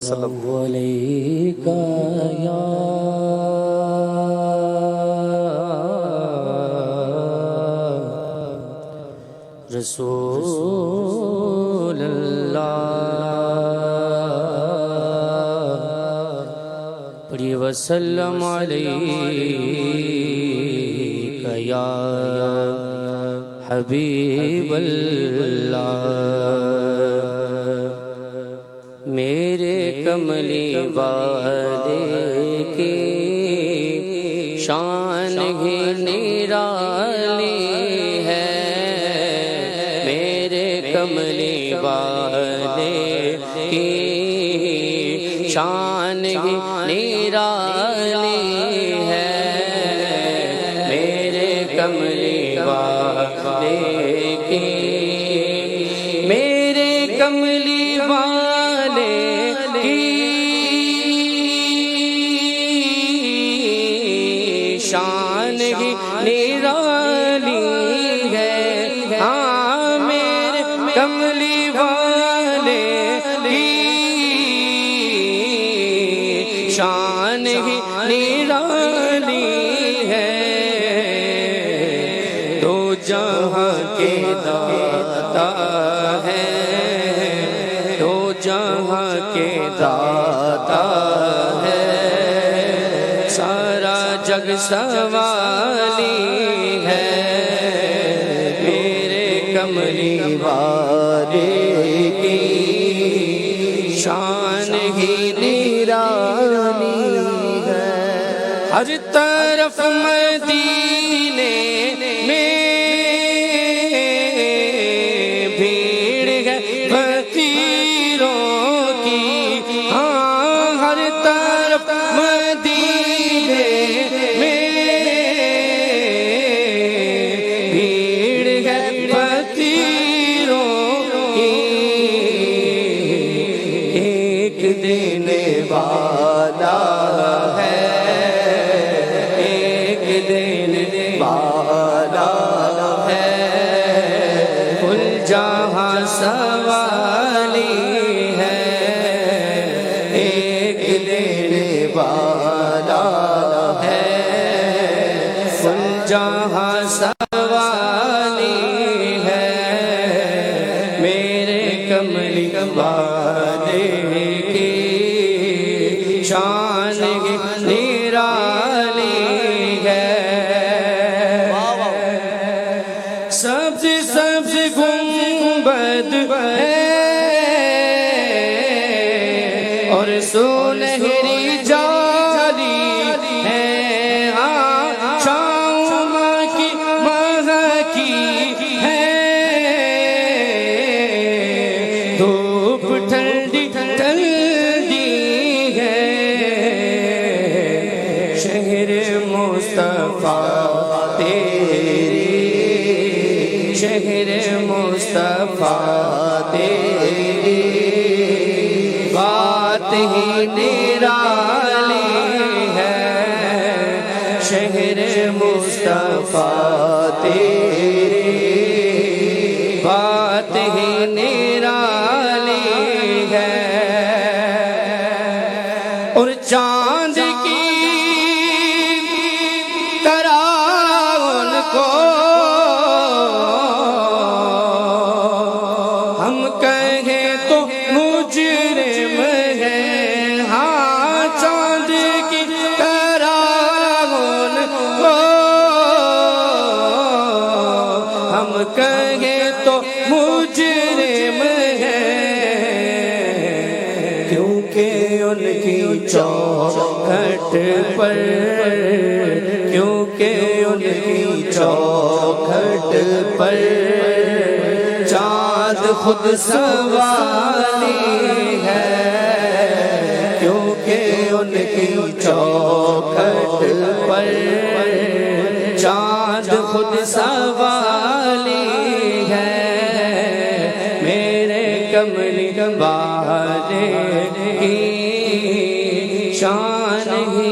علیک یا رسول اللہ پڑھی وسلم علیک یا حبیب اللہ میرے کملی والے کی شان ہی نرالی ہے میرے کملی والے کی شان ہی نرالی ہے میرے کملی والے کی میرے کملی والے شان ہی نرالی ہے ہاں میرے کملی والے کی شان ہی نرالی ہے دو جہاں کے داتا ہے دو جہاں کے داتا ہے سارا جگ سوالی ہے میرے کملی والے کی شان ہی نرالی ہے ہر طرف مدینے میں بھیڑ ہے فقیروں کی ہاں ہر طرف مدینے میں بھیڑ ہے فقیروں کی ایک دینے والا ہے ایک دینے والا ہے کل جہاں سوالی ہے ایک دینے والا ہے کل جہاں سوالی ہے میرے کملی والے کی شان ہی نرالی ہے سبز سبز گنبد ہے اور سنہری جالی ہے ہاں شام کی مہکی ہے دھوپ ٹھنڈی ٹھنڈی ہے شہر مصطفیٰ تیری شہر مصطفیٰ تیری بات ہی نرالی ہے شہر مصطفیٰ تیری بات ہی نرالی ہے اور چاند کی طرح ان کو ہم کہیں تو مجرم ہے ہاں چاند کی طرح ان کو ہم کہیں تو مجرم ہے کیونکہ ان کی چوکھٹ پر کیونکہ ان کی چوکھٹ پر چاند خود سوالی ہے کیونکہ ان کی چوکھٹ پر چاند خود سوالی ہے میرے کملی والے کی شان ہی